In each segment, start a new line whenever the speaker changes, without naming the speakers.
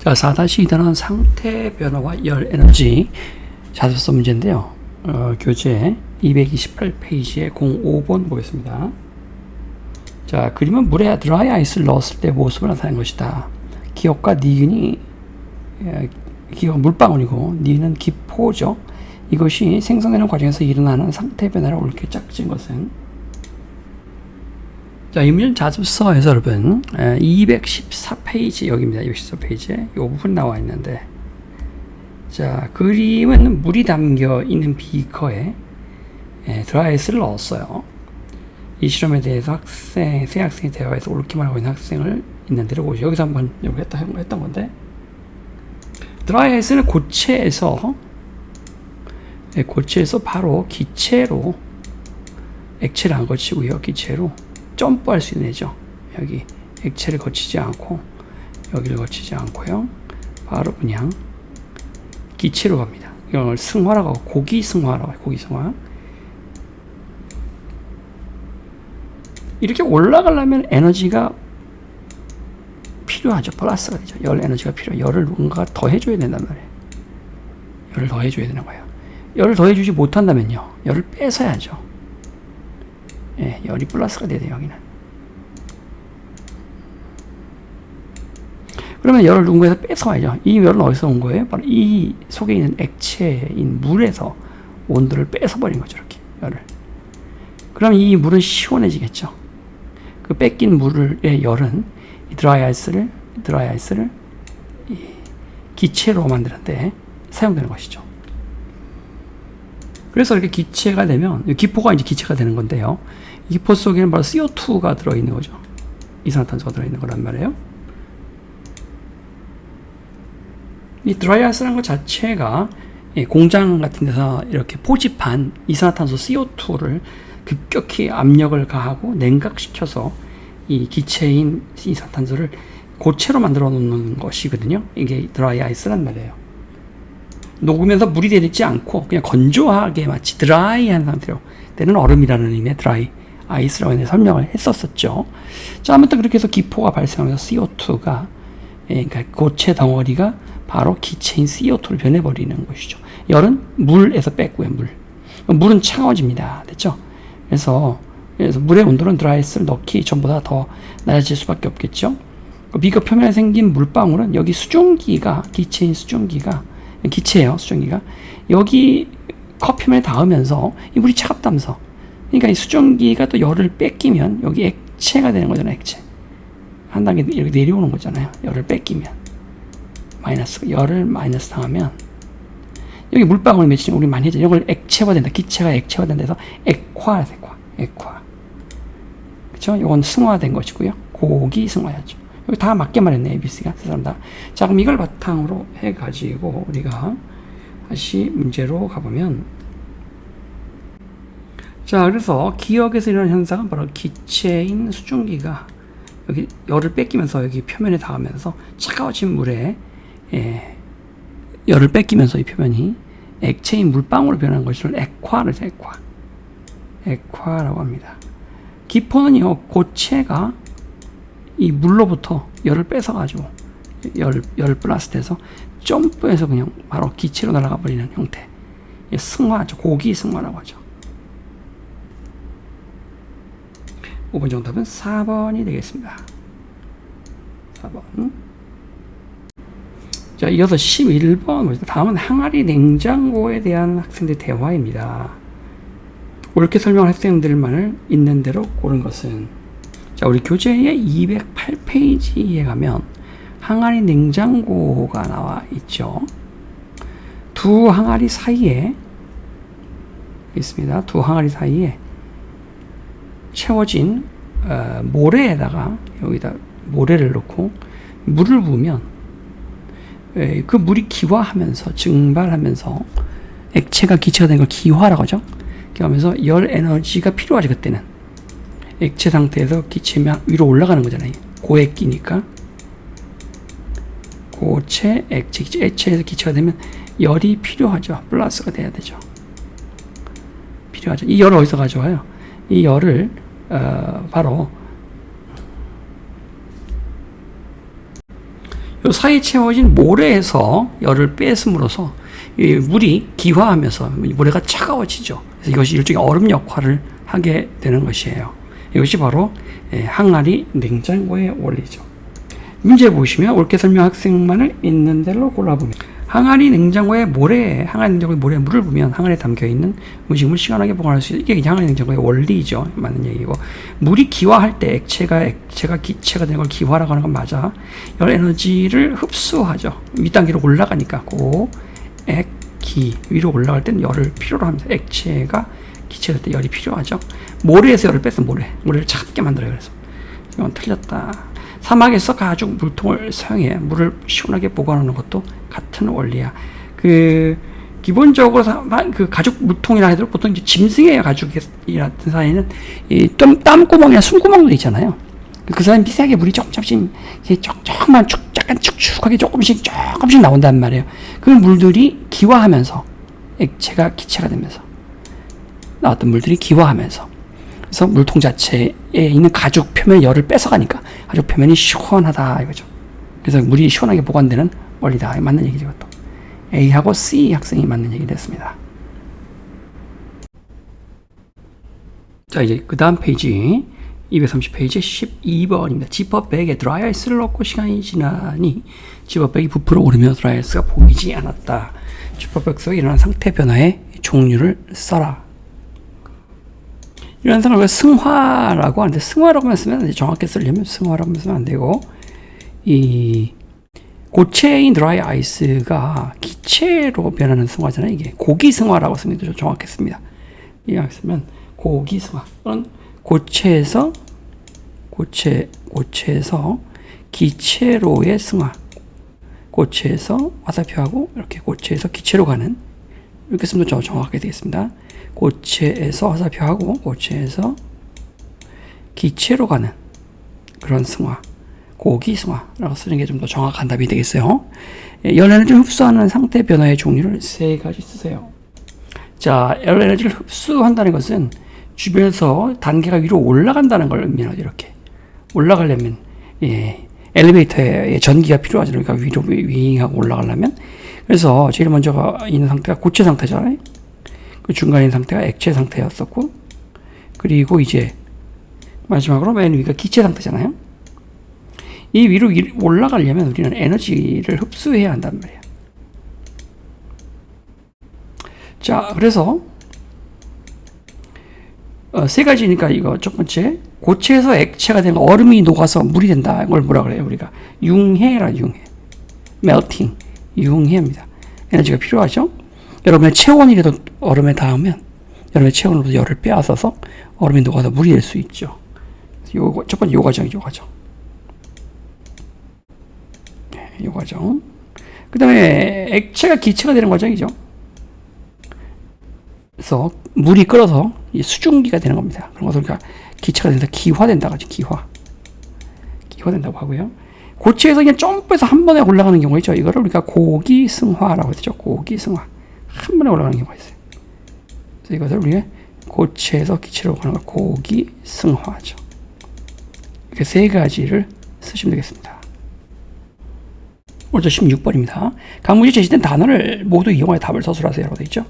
자, 4-2단원 상태 변화와 열 에너지 자습서 문제인데요. 교재 228페이지에 05번 보겠습니다. 자, 그림은 물에 드라이 아이스를 넣었을 때 모습을 나타낸 것이다. 기억과 니은이 기억 물방울이고 니은은 기포죠. 이것이 생성되는 과정에서 일어나는 상태 변화를 옳게 짝진 것은, 자, 이 문제는 자습서에서 여러분 214페이지 여기입니다. 214페이지에 이 부분 나와 있는데, 자, 그림은 물이 담겨 있는 비커에 드라이아이스를 넣었어요. 이 실험에 대해서 세 학생이 대화에서 옳게 말하고 있는 학생을 있는 데로 보시죠. 여기서 한번 했던 건데, 드라이아이스는 고체에서 바로 기체로, 액체를 안 거치고요, 기체로 점프할 수 있는 애죠. 여기 액체를 거치지 않고 여기를 거치지 않고요, 바로 그냥 기체로 갑니다. 이걸 승화라고 하고, 고기 승화라고 해요. 고기 승화. 이렇게 올라가려면 에너지가 필요하죠. 플러스가 되죠. 열 에너지가 필요해요. 열을 누군가 더 해줘야 된단 말이에요. 열을 더 해줘야 되는 거예요. 열을 더 해주지 못한다면요, 열을 뺏어야죠. 예, 열이 플러스가 돼야 돼요, 여기는. 그러면 열을 누군가에서 뺏어와야죠. 이 열은 어디서 온 거예요? 바로 이 속에 있는 액체인 물에서 온도를 뺏어버린 거죠, 이렇게, 열을. 그럼 이 물은 시원해지겠죠. 그 뺏긴 물의 열은 이 드라이 아이스를 기체로 만드는데 사용되는 것이죠. 그래서 이렇게 기체가 되면, 기포가 이제 기체가 되는 건데요, 이 기포 속에는 바로 CO2가 들어있는 거죠. 이산화탄소가 들어있는 거란 말이에요. 이 드라이아이스라는 것 자체가 공장 같은 데서 이렇게 포집한 이산화탄소 CO2를 급격히 압력을 가하고 냉각시켜서 이 기체인 이산화탄소를 고체로 만들어 놓는 것이거든요. 이게 드라이아이스란 말이에요. 녹으면서 물이 되지 않고 그냥 건조하게 마치 드라이한 상태로 되는 얼음이라는 의미의 드라이 아이스라고 설명을 했었었죠. 자, 아무튼 그렇게 해서 기포가 발생하면서 CO2가, 그러니까 고체 덩어리가 바로 기체인 CO2를 변해버리는 것이죠. 열은 물에서 뺐고요, 물은 차가워집니다. 됐죠? 그래서 물의 온도는 드라이아이스를 넣기 전보다 더 낮아질 수밖에 없겠죠. 비커 표면에 생긴 물방울은 여기 수증기가, 기체인 수증기가, 기체예요, 수증기가. 여기 컵 표면에 닿으면서 이 물이 차갑다면서. 그러니까 이 수증기가 또 열을 뺏기면 여기 액체가 되는 거잖아요, 액체. 한 단계 이렇게 내려오는 거잖아요. 열을 뺏기면. 열을 마이너스 당하면 여기 물방울 맺히는 우리 많이 하잖아요. 이걸 액체화된다. 기체가 액체화된다 해서 액화. 그쵸? 이건 승화된 것이고요. 고기 승화야죠. 여기 다 맞게 말했네, ABC가. 세 사람 다. 자, 그럼 이걸 바탕으로 해가지고 우리가 다시 문제로 가보면, 자, 그래서 기억에서 일어나는 현상은 바로 기체인 수증기가 여기 열을 뺏기면서 여기 표면에 닿으면서 차가워진 물에 열을 뺏기면서 이 표면이 액체인 물방울로 변하는 것을 액화를 해서 액화라고 합니다. 기포는요, 고체가 이 물로부터 열을 뺏어가지고 열 플러스 돼서 점프해서 그냥 바로 기체로 날아가 버리는 형태. 승화죠. 고기 승화라고 하죠. 5번 정답은 4번이 되겠습니다. 4번. 자, 이어서 11번. 다음은 항아리 냉장고에 대한 학생들 대화입니다. 옳게 설명한 학생들만을 있는 대로 고른 것은, 자, 우리 교재의 208페이지에 가면 항아리 냉장고가 나와 있죠. 두 항아리 사이에 있습니다. 두 항아리 사이에 채워진 모래에다가, 여기다 모래를 넣고 물을 부으면 그 물이 기화하면서, 증발하면서 액체가 기체가 된 걸 기화라고 하죠. 기화하면서 열 에너지가 필요하죠. 그때는 액체 상태에서 기체면 위로 올라가는 거잖아요. 고액기니까. 고체, 액체에서 기체가 되면 열이 필요하죠. 플러스가 돼야 되죠. 필요하죠. 이 열을 어디서 가져와요? 이 열을 바로 요 사이에 채워진 모래에서 열을 뺐음으로써 이 물이 기화하면서 모래가 차가워지죠. 그래서 이것이 일종의 얼음 역할을 하게 되는 것이에요. 이것이 바로 항아리 냉장고의 원리죠. 문제 보시면 옳게 설명 학생만을 있는 대로 골라보면 항아리 냉장고의 모래에 물을 부으면 항아리에 담겨있는 음식물을 시원하게 보관할 수 있는 이게 항아리 냉장고의 원리죠. 맞는 얘기고 물이 기화할 때 액체가 기체가 되는 걸 기화라고 하는 건 맞아. 열 에너지를 흡수하죠. 윗단계로 올라가니까 기 위로 올라갈 때는 열을 필요로 합니다. 액체가 기체가 될 때 열이 필요하죠. 모래에서 열을 뺐어. 모래를 차갑게 만들어요. 그래서 이건 틀렸다. 사막에서 가죽 물통을 사용해 물을 시원하게 보관하는 것도 같은 원리야. 기본적으로 그 가죽 물통이라 해도 보통 이제 짐승의 가죽이 같은 사이에는 땀구멍이나 숨구멍도 있잖아요. 그 사이에 미세하게 물이 조금만 약간 축축하게 조금씩 나온단 말이에요. 그 물들이 기화하면서 액체가 기체가 되면서 나왔던 물들이 기화하면서 그래서 물통 자체에 있는 가죽 표면 열을 뺏어가니까 가죽 표면이 시원하다 이거죠. 그래서 물이 시원하게 보관되는 원리다. 맞는 얘기죠. 또 A하고 C 학생이 맞는 얘기를 했습니다. 자, 이제 그 다음 페이지 230페이지 12번입니다. 지퍼백에 드라이아이스를 넣고 시간이 지나니 지퍼백이 부풀어 오르며 드라이아이스가 보이지 않았다. 지퍼백 속에 일어난 상태 변화의 종류를 써라. 이런 상황을 승화라고 하는데, 승화라고 쓰면 정확히 쓰려면 승화라고 쓰면 안 되고, 이 고체인 드라이 아이스가 기체로 변하는 승화잖아요. 이게 고기 승화라고 쓰면 더 정확했습니다. 이렇게 쓰면 고기 승화 또는 고체에서 기체로의 승화, 고체에서 화살표하고 이렇게 고체에서 기체로 가는, 이렇게 쓰면 더 정확하게 되겠습니다. 고체에서 화살표하고 고체에서 기체로 가는 그런 승화, 고기 승화라고 쓰는 게 좀 더 정확한 답이 되겠어요. 열 에너지를 흡수하는 상태 변화의 종류를 3가지 쓰세요. 자, 열 에너지를 흡수한다는 것은 주변에서 단계가 위로 올라간다는 걸 의미하죠. 이렇게 올라가려면 엘리베이터에 전기가 필요하죠. 그러니까 위로 윙하고 올라가려면. 그래서 제일 먼저 있는 상태가 고체 상태잖아요. 그 중간에 있는 상태가 액체 상태였었고, 그리고 이제 마지막으로 맨 위가 기체 상태잖아요. 이 위로 올라가려면 우리는 에너지를 흡수해야 한단 말이에요. 자, 그래서 3가지니까 이거 첫 번째, 고체에서 액체가 되면 얼음이 녹아서 물이 된다. 이걸 뭐라 그래요? 우리가 융해라, melting, 융해입니다. 에너지가 필요하죠. 여러분의 체온이라도 얼음에 닿으면 여러분의 체온으로 열을 빼앗아서 얼음이 녹아서 물이 될 수 있죠. 첫 번째 요 과정이죠, 과정. 요 과정. 그 다음에 액체가 기체가 되는 과정이죠. 그래서 물이 끓어서 수증기가 되는 겁니다. 그런 것을 우리가 기체가 된다, 기화된다고 하죠. 기화된다고 하고요. 고체에서 그냥 점프해서 한 번에 올라가는 경우가 있죠. 이거를 우리가 고기승화라고 하죠. 고기승화. 한 번에 올라가는 경우가 있어요. 그래서 이것을 우리가 고체에서 기체로 가는 걸 고기승화죠. 이렇게 3가지를 쓰시면 되겠습니다. 오늘 16번입니다. 각 문제 제시된 단어를 모두 이용하여 답을 서술하세요. 라고 되어 있죠.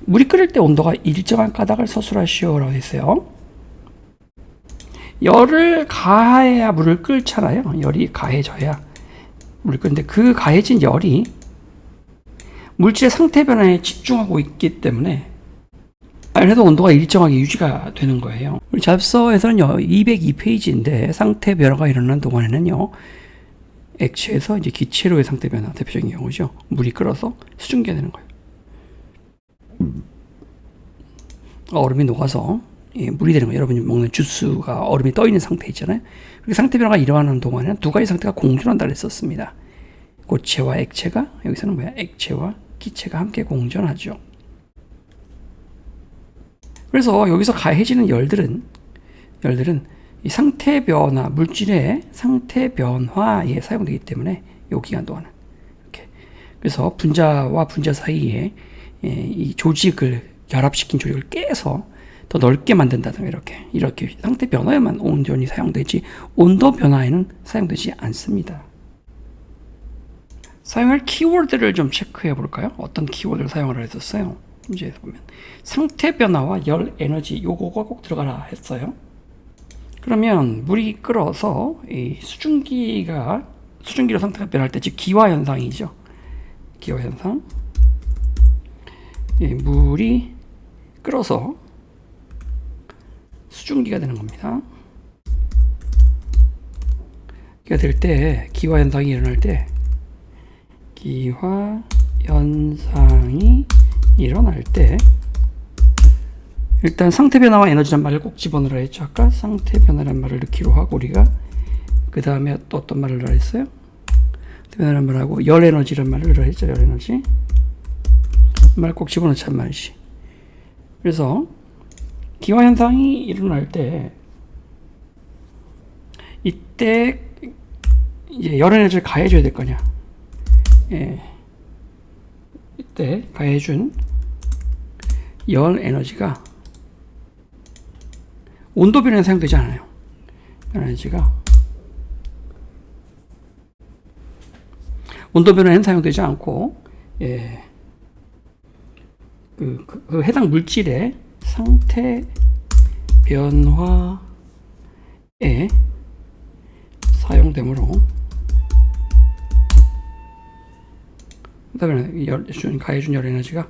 물이 끓을 때 온도가 일정한 까닭을 서술하시오. 라고 되어 있어요. 열을 가해야 물을 끓잖아요. 열이 가해져야 물을 끓는데 그 가해진 열이 물질의 상태 변화에 집중하고 있기 때문에 그래도 온도가 일정하게 유지가 되는 거예요. 우리 잡서에서는요, 202페이지인데 상태 변화가 일어나는 동안에는요, 액체에서 이제 기체로의 상태 변화, 대표적인 경우죠. 물이 끓어서 수증기가 되는 거예요. 얼음이 녹아서 물이 되는 거예요. 여러분이 먹는 주스가 얼음이 떠 있는 상태 있잖아요. 그 상태 변화가 일어나는 동안에는 2가지 상태가 공존한다고 했었습니다. 고체와 액체가, 여기서는 액체와 기체가 함께 공존하죠. 그래서 여기서 가해지는 열들은 이 상태 변화, 물질의 상태 변화에 사용되기 때문에 이 기간 동안은 이렇게. 그래서 분자와 분자 사이에 이 조직을 결합시킨 조직을 깨서 더 넓게 만든다든가 이렇게 상태 변화에만 온전히 사용되지 온도 변화에는 사용되지 않습니다. 사용할 키워드를 좀 체크해 볼까요? 어떤 키워드를 사용을 했었어요? 이제 보면 상태 변화와 열 에너지 요거가 꼭 들어가라 했어요. 그러면 물이 끓어서 이 수증기로 상태가 변할 때, 즉 기화 현상이죠. 기화 현상. 물이 끓어서 수증기가 되는 겁니다. 기가 될 때, 기화 현상이 일어날 때, 기화 현상이 일어날 때, 일단 상태 변화와 에너지란 말을 꼭 집어넣으라 했죠. 아까 상태 변화란 말을 넣기로 하고, 우리가 그 다음에 또 어떤 말을 넣으라 했어요? 상태 변화란 말하고 열 에너지란 말을 넣으라 했죠. 열 에너지 말 꼭 집어넣자는 말이지. 그래서 기화 현상이 일어날 때, 이때 이제 열 에너지를 가해줘야 될 거냐. 이때 가해준 열 에너지가 온도 변화에 사용되지 않아요. 에너지가 온도 변화에는 사용되지 않고, 그 해당 물질의 상태 변화에 사용되므로, 가해준 열 에너지가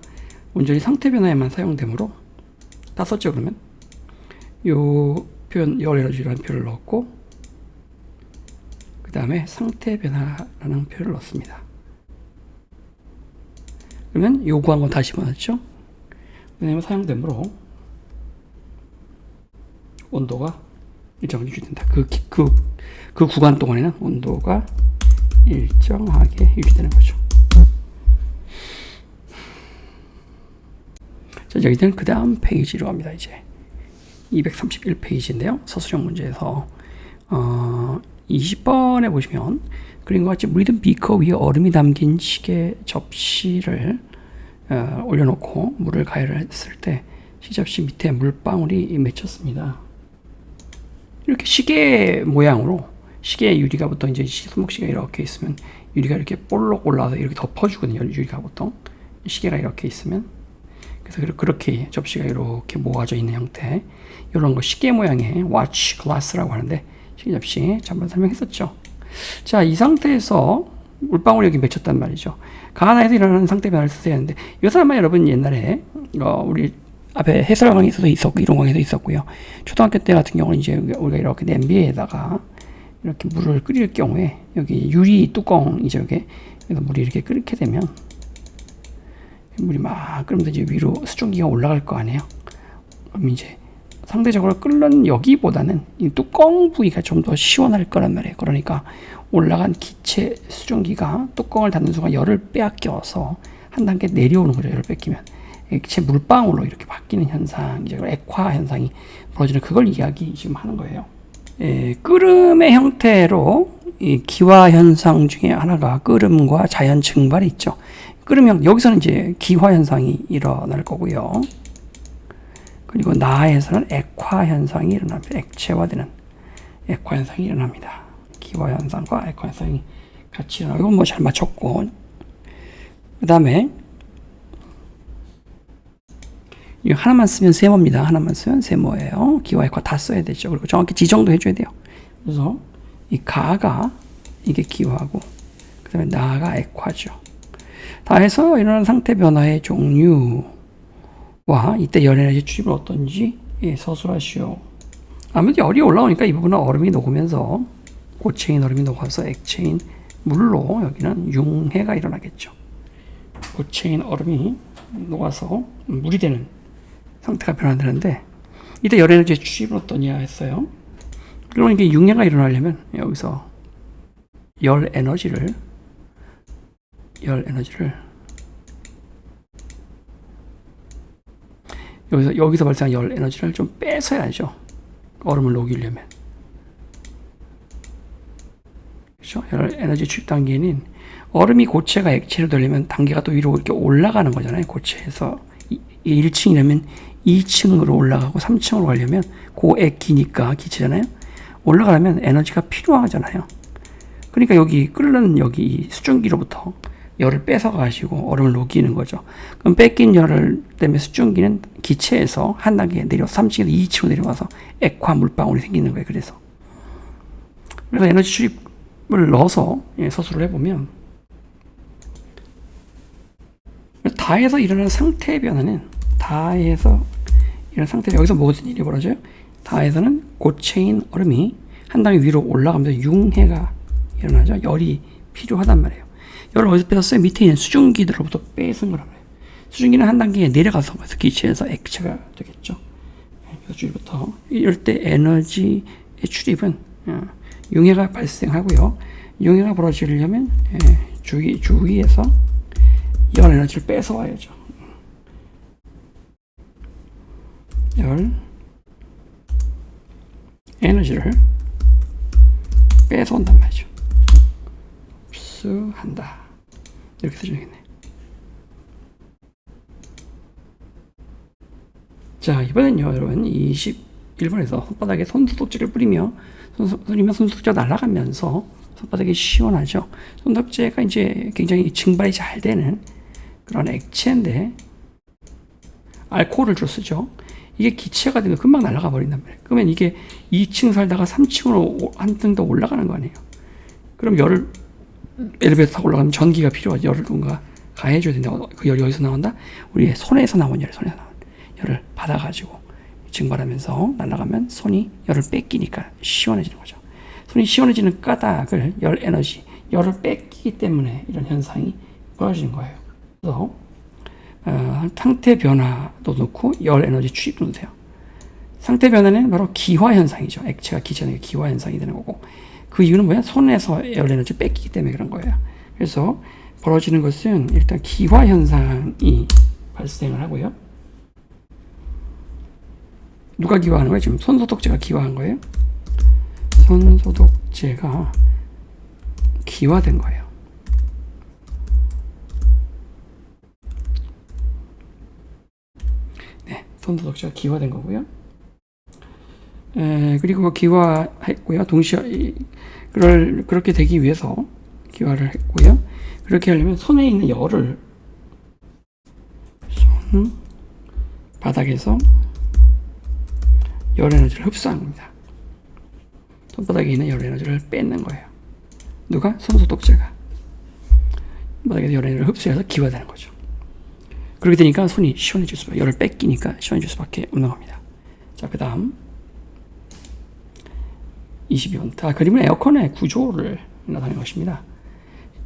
온전히 상태 변화에만 사용되므로, 다 썼죠. 그러면 요 표현 열 에너지라는 표현을 넣었고, 그 다음에 상태 변화라는 표현을 넣습니다. 그러면 요구한 건 다시 집어넣었죠. 왜냐면 사용되므로 온도가 일정하게 유지된다. 그 구간 동안에는 온도가 일정하게 유지되는 거죠. 자, 여기는 그 다음 페이지로 갑니다. 이제 231페이지인데요. 서술형 문제에서 20번에 보시면 그림과 같이 물이 든 비커 위에 얼음이 담긴 시계 접시를 올려놓고 물을 가열을 했을 때 시접시 밑에 물방울이 맺혔습니다. 이렇게 시계 모양으로, 시계 유리가 보통 이제 손목시계가 이렇게 있으면 유리가 이렇게 볼록 올라와서 이렇게 덮어주거든요. 유리가 보통 시계가 이렇게 있으면. 그래서 그렇게 접시가 이렇게 모아져 있는 형태, 이런 거 시계 모양의 watch glass라고 하는데, 시계 접시 잠깐 설명했었죠. 자, 이 상태에서 물방울이 여기 맺혔단 말이죠. 가하나에서 일어나는 상태 변화를 쓰셔야 하는데, 이 사람은 여러분 옛날에 우리 앞에 해설 강의에서도 있었고 이론 강의에도 있었고요. 초등학교 때 같은 경우는 이제 우리가 이렇게 냄비에다가 이렇게 물을 끓일 경우에 여기 유리 뚜껑이죠. 이게 그래서 물이 이렇게 끓게 되면 물이 막 끓으면 이제 위로 수증기가 올라갈 거 아니에요. 그럼 이제 상대적으로 끓는 여기보다는 이 뚜껑 부위가 좀 더 시원할 거란 말이에요. 그러니까 올라간 기체 수증기가 뚜껑을 닫는 순간 열을 빼앗겨서 한 단계 내려오는 거죠. 열을 뺏기면 액체 물방울로 이렇게 바뀌는 현상이죠. 액화 현상이 벌어지는, 그걸 이야기 지금 하는 거예요. 끓음의 형태로 이 기화 현상 중에 하나가 끓음과 자연 증발이 있죠. 끓으면 여기서는 이제 기화 현상이 일어날 거고요. 그리고 나에서는 액화 현상이 일어납니다. 액체화되는 액화 현상이 일어납니다. 기화 현상과 액화 현상이 같이 일어나고, 이건 뭐 잘 맞췄고, 그 다음에 이 하나만 쓰면 세모입니다. 하나만 쓰면 세모예요. 기화, 액화 다 써야 되죠. 그리고 정확히 지정도 해줘야 돼요. 그래서 이 가가 이게 기화고, 그 다음에 나가 액화죠. 다 해서 일어나는 상태 변화의 종류와 이때 열 에너지 추입은 어떤지 서술하시오. 아무래도 열이 올라오니까 이 부분은 얼음이 녹으면서, 고체인 얼음이 녹아서 액체인 물로 여기는 융해가 일어나겠죠. 고체인 얼음이 녹아서 물이 되는 상태가 변화되는데, 이때 열 에너지의 추입은 어떠냐 했어요. 그러면 이게 융해가 일어나려면 여기서 열 에너지를 여기서 발생한 열 에너지를 좀 뺏어야죠. 얼음을 녹이려면. 그렇죠? 열 에너지 추입 단계는 얼음이 고체가 액체로 되려면 단계가 또 위로 이렇게 올라가는 거잖아요. 고체에서 1층이라면 2층으로 올라가고 3층으로 가려면 고액기니까 기체잖아요. 올라가려면 에너지가 필요하잖아요. 그러니까 여기 끓는 여기 이 수증기로부터 열을 뺏어 가지고 얼음을 녹이는 거죠. 그럼 뺏긴 열을 때문에 수증기는 기체에서 한 단계 내려 3층에서 2층으로 내려와서 액화 물방울이 생기는 거예요. 그래서 에너지 출입을 넣어서 서술을 해보면 다에서 일어나는 상태 변화는 다에서 이런 상태 여기서 무슨 일이 벌어져요? 다에서는 고체인 얼음이 한 단계 위로 올라가면서 융해가 일어나죠. 열이 필요하단 말이에요. 열을 어디서 뺏었어요? 밑에 있는 수증기들로부터 뺏은 거란 말이에요. 수증기는 한 단계 내려가서 기체에서 액체가 되겠죠. 여기부터 이럴 때 에너지의 출입은 융해가 발생하고요. 융해가 벌어지려면 주위에서 열 에너지를 뺏어와야죠. 열 에너지를 뺏어온단 말이죠. 흡수한다. 이렇게 써주겠네. 자, 이번엔요, 여러분, 21번에서 손바닥에 손소독제를 뿌리며 손소독제가 날아가면서 손바닥이 시원하죠. 손소독제가 이제 굉장히 증발이 잘 되는 그런 액체인데, 알코올을 주로 쓰죠. 이게 기체가 되면 금방 날아가 버린단 말이에요. 그러면 이게 2층 살다가 3층으로 한 등 더 올라가는 거 아니에요. 그럼 열을 엘리베이터 타고 올라가면 전기가 필요하죠. 열을 누군가 가해줘야 된다. 그 열이 어디서 나온다? 우리 손에서 나온 열을 받아가지고 증발하면서 날아가면 손이 열을 뺏기니까 시원해지는 거죠. 손이 시원해지는 까닭을 열 에너지, 열을 뺏기기 때문에 이런 현상이 벌어지는 거예요. 그래서 상태 변화도 넣고 열 에너지 출입도 넣으세요. 상태 변화는 바로 기화 현상이죠. 액체가 기체는 기화 현상이 되는 거고, 그 이유는 뭐야? 손에서 열 에너지 뺏기기 때문에 그런 거예요. 그래서 벌어지는 것은 일단 기화 현상이 발생을 하고요. 누가 기화하는 거예요? 지금 손소독제가 기화한 거예요. 손소독제가 기화된 거예요. 네, 손소독제가 기화된 거고요. 그리고 기화했고요. 동시에 그렇게 되기 위해서 기화를 했고요. 그렇게 하려면 손에 있는 열을 손 바닥에서 열 에너지를 흡수한 겁니다. 손바닥에 있는 열 에너지를 뺏는 거예요. 누가? 손소독제가. 손바닥에서 열 에너지를 흡수해서 기화되는 거죠. 그렇게 되니까 손이 시원해질 수밖에, 열을 뺏기니까 시원해질 수밖에 없는 겁니다. 자, 그 다음 22번. 그림은 에어컨의 구조를 나타내는 것입니다.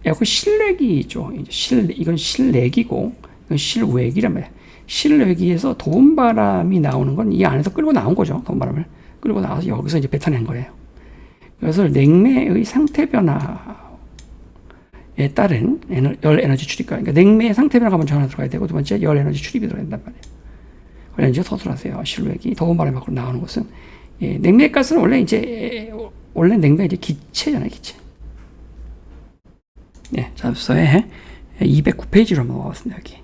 에어컨 실내기죠. 이건 실내기고, 이건 실외기란 말이에요. 실외기에서 더운 바람이 나오는 건 이 안에서 끌고 나온 거죠. 더운 바람을 끌고 나와서 여기서 이제 뱉어낸 거예요. 그래서 냉매의 상태 변화에 따른 열 에너지 출입과, 그러니까 냉매의 상태 변화가 먼저 하나 들어가야 되고, 두 번째 열 에너지 출입이 들어야 된단 말이에요. 원래 이제 서술하세요. 실외기, 더운 바람이 밖으로 나오는 것은, 냉매 가스는 원래 냉매 이제 기체잖아요, 기체. 네, 잡서에 209페이지로 한번 와봤습니다, 여기.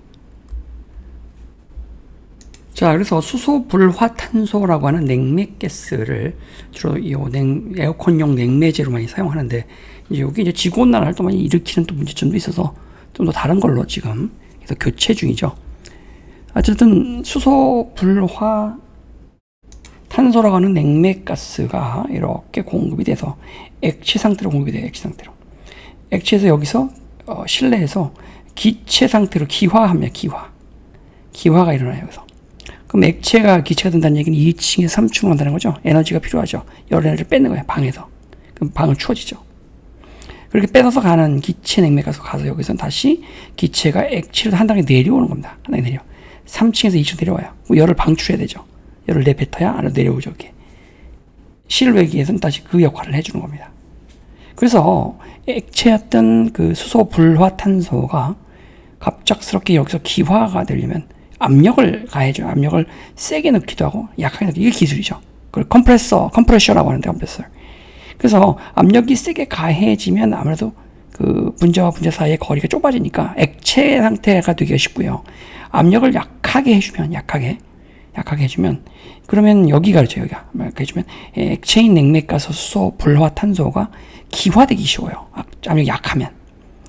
자, 그래서 수소불화탄소라고 하는 냉매가스를 주로 에어컨용 냉매제로 많이 사용하는데, 이제 여기 이제 지구온난화 활동을 많이 일으키는 또 문제점도 있어서 좀 더 다른 걸로 지금 그래서 교체 중이죠. 어쨌든 수소불화 탄소라고 하는 냉매가스가 이렇게 공급이 돼서 액체 상태로 공급이 돼요. 액체 상태로. 액체에서 여기서 실내에서 기체 상태로 기화합니다. 기화가 일어나요. 여기서. 그럼 액체가 기체가 된다는 얘기는 2층에서 3층으로 간다는 거죠. 에너지가 필요하죠. 열 에너지를 뺏는 거예요. 방에서. 그럼 방은 추워지죠. 그렇게 뺏어서 가는 기체 냉매가스 가서 여기서는 다시 기체가 액체로 한 단계 내려오는 겁니다. 한 단계 내려. 3층에서 2층 내려와요. 열을 방출해야 되죠. 열을 내뱉어야 아래로 내려오죠. 이렇게. 실외기에서는 다시 그 역할을 해주는 겁니다. 그래서 액체였던 그 수소불화탄소가 갑작스럽게 여기서 기화가 되려면 압력을 가해줘요. 압력을 세게 넣기도 하고 약하게 넣기도, 이게 기술이죠. 그걸 컴프레셔라고 하는데, 컴프레서. 그래서 압력이 세게 가해지면 아무래도 그 분자와 분자 사이의 거리가 좁아지니까 액체 상태가 되기가 쉽고요. 압력을 약하게 해주면 약하게 약하게 해주면, 그러면 여기가 그렇죠. 여기가 약하게 해주면 액체인 냉매가스, 수소, 불화탄소가 기화되기 쉬워요. 압력이 약하면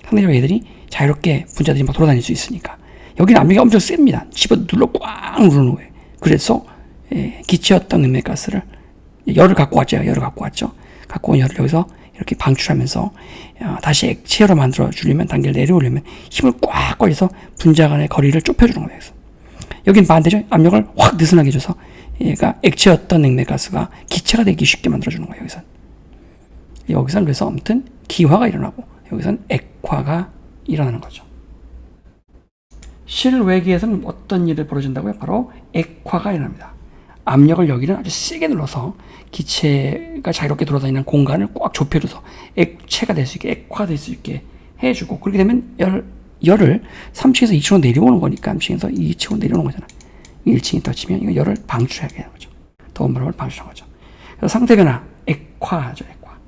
상대적으로 얘들이 자유롭게 분자들이 막 돌아다닐 수 있으니까. 여기는 압력이 엄청 셉니다. 집어 꽉 누르는 거예요. 그래서 기체였던 냉매가스를 열을 갖고 왔죠. 갖고 온 열을 여기서 이렇게 방출하면서 다시 액체로 만들어 주려면, 단계를 내려오려면 힘을 꽉 꺼내서 분자 간의 거리를 좁혀주는 거예요. 여긴 반대죠. 압력을 확 느슨하게 줘서 얘가 액체였던 냉매가스가 기체가 되기 쉽게 만들어주는 거예요. 여기선 그래서 아무튼 기화가 일어나고, 여기선 액화가 일어나는 거죠. 실외기에서는 어떤 일이 벌어진다고요? 바로 액화가 일어납니다. 압력을 여기는 아주 세게 눌러서 기체가 자유롭게 돌아다니는 공간을 꽉 좁혀줘서 액체가 될 수 있게, 액화가 될 수 있게 해주고, 그렇게 되면 열을 3층에서 2층으로 내려오는 거니까 3층에서 2층으로 내려오는 거잖아. 1층이 터치면 이거 열을 방출하게 되는 거죠. 더운 바람을 방출하는 거죠. 그래서 상태 변화, 액화죠. 액화.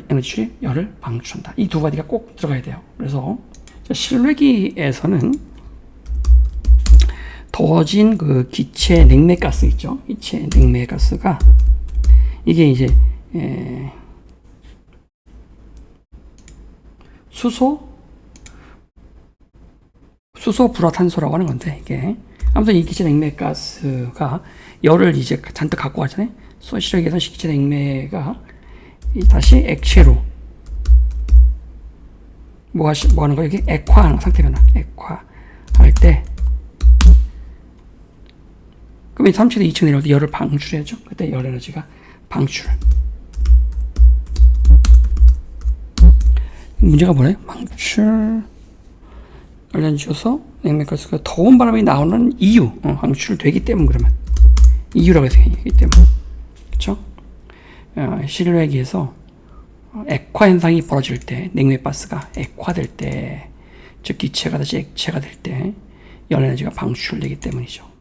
에너지 열을 방출한다. 이 두 가지가 꼭 들어가야 돼요. 그래서 실외기에서는 더워진 그 기체 냉매가스 있죠. 기체 냉매가스가 이게 이제 수소 불화탄소라고 하는 건데, 이게 아무튼 이 기체 냉매가스가 열을 이제 잔뜩 갖고 왔잖아요. 실외기에서 기체 냉매가 다시 액체로 뭐 하는 거예요? 이게 액화하는 상태 변화. 액화할 때, 그럼 3층에서 2층 내려올 때 열을 방출해야죠. 그때 열 에너지가 방출. 문제가 뭐래요? 방출. 열 에너지 줘서 냉매가스가 더운 바람이 나오는 이유, 방출되기 때문, 그러면 이유라고 해서 하기 때문. 그렇죠? 실외기에서 액화 현상이 벌어질 때, 냉매가스가 액화될 때, 즉 기체가 다시 액체가 될 때 열 에너지가 방출되기 때문이죠.